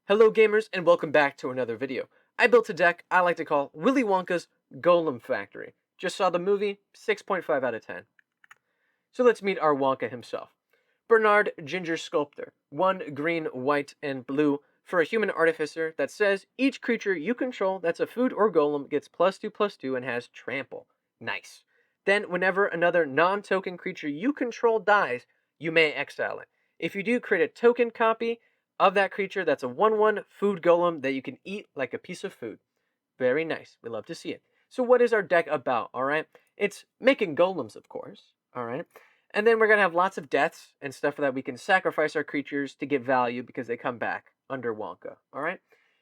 Hello gamers and welcome back to another video. I built a deck I like to call Willy Wonka's Golem Factory. Just saw the movie, 6.5 out of 10. So let's meet our Wonka himself. Bernard Ginger Sculptor. 1 green, white, and blue for a human artificer that says each creature you control that's a food or golem gets +2/+2 and has trample. Nice. Then whenever another non-token creature you control dies, you may exile it. If you do, create a token copy of that creature that's a 1/1 food golem that you can eat like a piece of food. Very nice. We love to see it. So what is our deck about, all right? It's making golems, of course, all right? And then we're going to have lots of deaths and stuff that we can sacrifice our creatures to get value because they come back under Wonka, all right?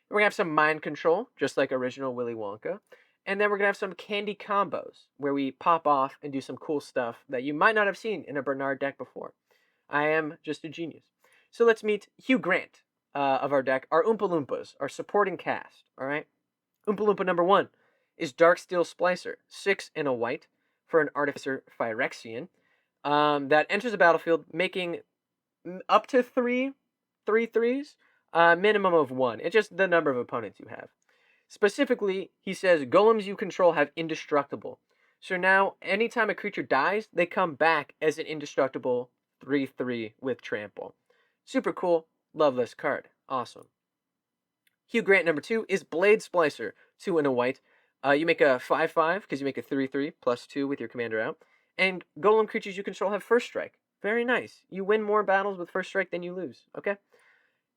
We're going to have some mind control, just like original Willy Wonka. And then we're going to have some candy combos where we pop off and do some cool stuff that you might not have seen in a Bernard deck before. I am just a genius. So let's meet Hugh Grant of our deck, our Oompa Loompas, our supporting cast, all right? Oompa Loompa number 1 is Darksteel Splicer, 6 and a white for an Artificer Phyrexian that enters the battlefield making up to 3/3s, minimum of 1. It's just the number of opponents you have. Specifically, he says golems you control have indestructible. So now, anytime a creature dies, they come back as an indestructible 3/3 with trample. Super cool. Love this card. Awesome. Hugh Grant number 2 is Blade Splicer, 2 and a white. You make a 5/5 because you make a 3/3 +2 with your commander out. And golem creatures you control have first strike. Very nice. You win more battles with first strike than you lose. Okay.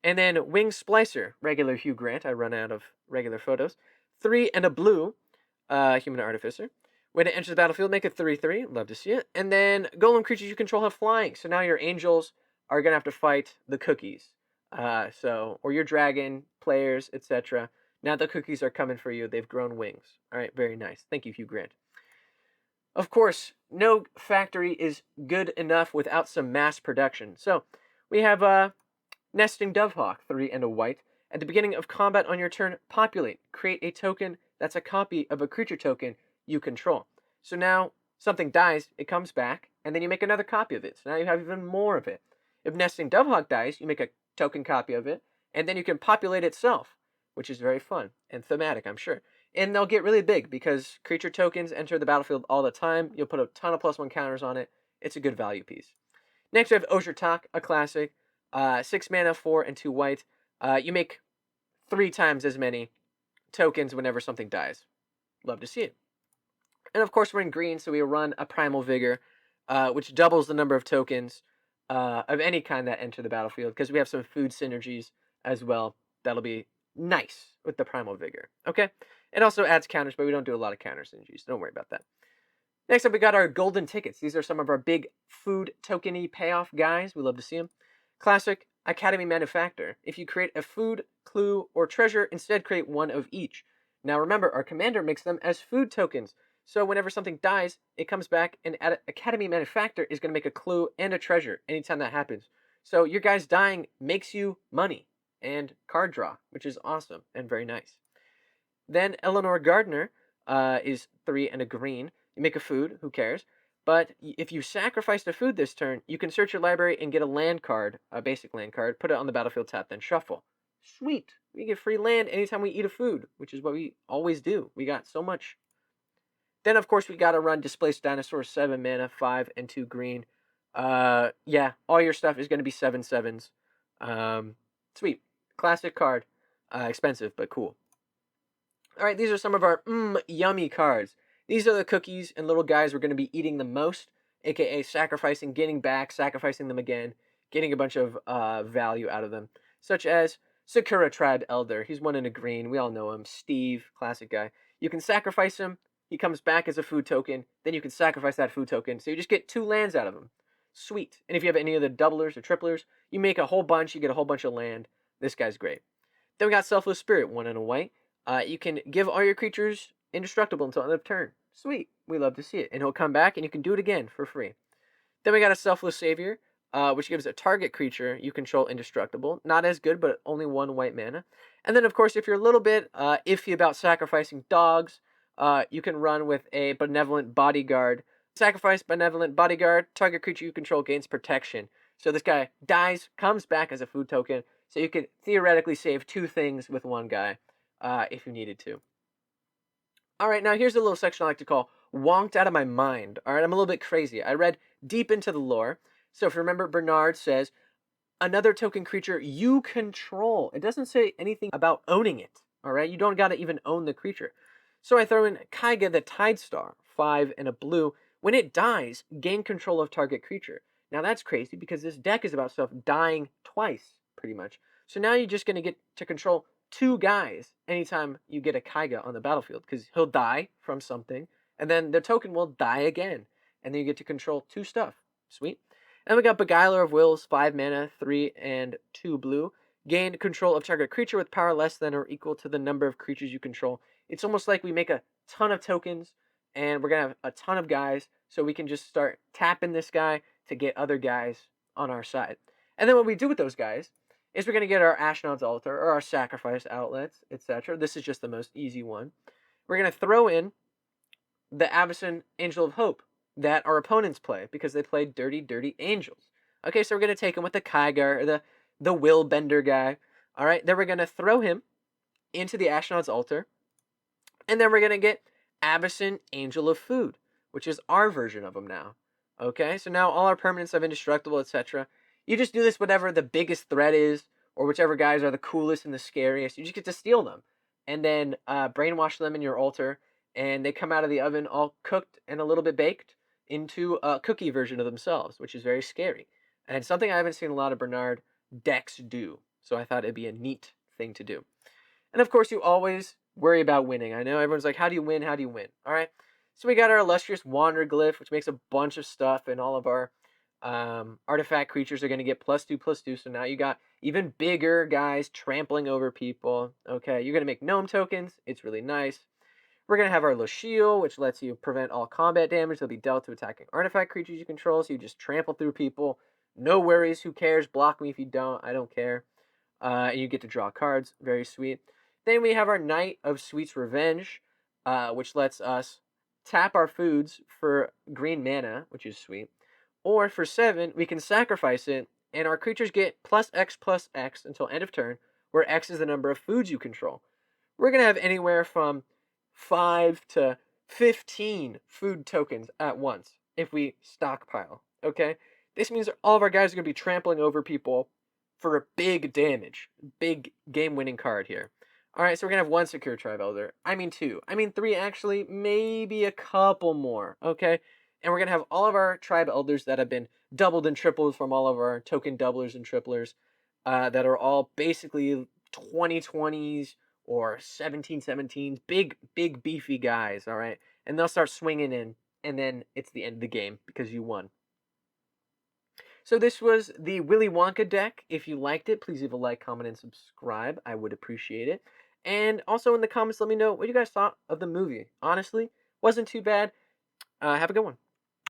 And then Wing Splicer, regular Hugh Grant. I run out of regular photos. 3 and a blue, human artificer. When it enters the battlefield, make a 3/3. Love to see it. And then golem creatures you control have flying. So now your angels are gonna have to fight the cookies. Or your dragon players, etc. Now the cookies are coming for you. They've grown wings. All right, very nice. Thank you, Hugh Grant. Of course, no factory is good enough without some mass production. So we have Nesting Dovehawk, 3 and a white. At the beginning of combat on your turn, populate. Create a token that's a copy of a creature token you control. So now something dies, it comes back, and then you make another copy of it. So now you have even more of it. If Nesting Dovehawk dies, you make a token copy of it, and then you can populate itself, which is very fun and thematic, I'm sure. And they'll get really big because creature tokens enter the battlefield all the time. You'll put a ton of +1 counters on it. It's a good value piece. Next, we have Ozurtak, a classic. 6 mana, 4 and 2 white. You make 3 times as many tokens whenever something dies. Love to see it. And of course, we're in green, so we run a Primal Vigor, which doubles the number of tokens of any kind that enter the battlefield, because we have some food synergies as well. That'll be nice with the Primal Vigor. Okay? It also adds counters, but we don't do a lot of counter synergies, so don't worry about that. Next up, we got our golden tickets. These are some of our big food tokeny payoff guys. We love to see them. Classic Academy Manufactor. If you create a food, clue, or treasure, instead create 1 of each. Now remember, our commander makes them as food tokens. So whenever something dies, it comes back, and Academy Manufactor is going to make a clue and a treasure anytime that happens. So your guys dying makes you money and card draw, which is awesome and very nice. Then Eleanor Gardner is 3 and a green. You make a food, who cares? But if you sacrifice the food this turn, you can search your library and get a land card, a basic land card, put it on the battlefield, tap, then shuffle. Sweet. We get free land anytime we eat a food, which is what we always do. We got so much. Then, of course, we got to run Displaced Dinosaur, 7 mana, 5 and 2 green. Yeah, all your stuff is going to be 7/7s. Sweet. Classic card. Expensive, but cool. All right, these are some of our yummy cards. These are the cookies and little guys we're going to be eating the most, aka sacrificing, getting back, sacrificing them again, getting a bunch of value out of them, such as Sakura Tribe Elder. He's 1 in a green. We all know him. Steve, classic guy. You can sacrifice him. He comes back as a food token. Then you can sacrifice that food token. So you just get 2 lands out of him. Sweet. And if you have any of the doublers or triplers, you make a whole bunch. You get a whole bunch of land. This guy's great. Then we got Selfless Spirit, 1 in a white. You can give all your creatures indestructible until end of turn. Sweet. We love to see it. And he'll come back and you can do it again for free. Then we got a Selfless Savior, which gives a target creature you control indestructible. Not as good, but only 1 white mana. And then, of course, if you're a little bit iffy about sacrificing dogs, you can run with a Benevolent Bodyguard. Sacrifice Benevolent Bodyguard. Target creature you control gains protection. So this guy dies, comes back as a food token. So you could theoretically save 2 things with 1 guy if you needed to. All right, now here's a little section I like to call Wonked Out of My Mind. All right, I'm a little bit crazy. I read deep into the lore. So if you remember, Bernard says, another token creature you control. It doesn't say anything about owning it. All right, you don't got to even own the creature. So I throw in Kaiga the Tide Star, 5 and a blue. When it dies, gain control of target creature. Now that's crazy because this deck is about stuff dying twice, pretty much. So now you're just going to get to control 2 guys anytime you get a Kaiga on the battlefield because he'll die from something, and then the token will die again, and then you get to control 2 stuff. Sweet. And we got Beguiler of Wills, 5 mana, 3 and 2 blue. Gain control of target creature with power less than or equal to the number of creatures you control. It's almost like we make a ton of tokens, and we're going to have a ton of guys, so we can just start tapping this guy to get other guys on our side. And then what we do with those guys is we're going to get our Ashnod's Altar or our Sacrifice outlets, etc. This is just the most easy one. We're going to throw in the Avacyn Angel of Hope that our opponents play because they play Dirty, Dirty Angels. Okay, so we're going to take him with the Kaiga or the Will Bender guy. All right, then we're going to throw him into the Ashnod's Altar. And then we're going to get Avacyn Angel of Food, which is our version of him now. Okay, so now all our permanents have indestructible, etc. You just do this whatever the biggest threat is, or whichever guys are the coolest and the scariest. You just get to steal them, and then brainwash them in your altar, and they come out of the oven all cooked and a little bit baked into a cookie version of themselves, which is very scary. And something I haven't seen a lot of Bernard decks do. So I thought it'd be a neat thing to do. And of course, you always worry about winning. I know everyone's like, how do you win? How do you win? All right. So we got our illustrious Wander Glyph, which makes a bunch of stuff, and all of our artifact creatures are going to get +2/+2. So now you got even bigger guys trampling over people. Okay, you're going to make gnome tokens. It's really nice. We're going to have our Lochiel, which lets you prevent all combat damage that'll be dealt to attacking artifact creatures you control. So you just trample through people. No worries. Who cares? Block me if you don't. I don't care. And you get to draw cards. Very sweet. Then we have our Knight of Sweet's Revenge, which lets us tap our foods for green mana, which is sweet. Or for 7, we can sacrifice it, and our creatures get +X/+X until end of turn, where X is the number of foods you control. We're going to have anywhere from 5 to 15 food tokens at once if we stockpile, okay? This means all of our guys are going to be trampling over people for a big damage, big game-winning card here. All right, so we're going to have 1 Secure Tribe Elder. I mean 2. I mean 3, actually. Maybe a couple more, okay? And we're going to have all of our Tribe Elders that have been doubled and tripled from all of our token doublers and triplers that are all basically 2020s or 1717s. Big, beefy guys, all right? And they'll start swinging in, and then it's the end of the game because you won. So this was the Willy Wonka deck. If you liked it, please leave a like, comment, and subscribe. I would appreciate it. And also in the comments, let me know what you guys thought of the movie. Honestly, wasn't too bad. Have a good one.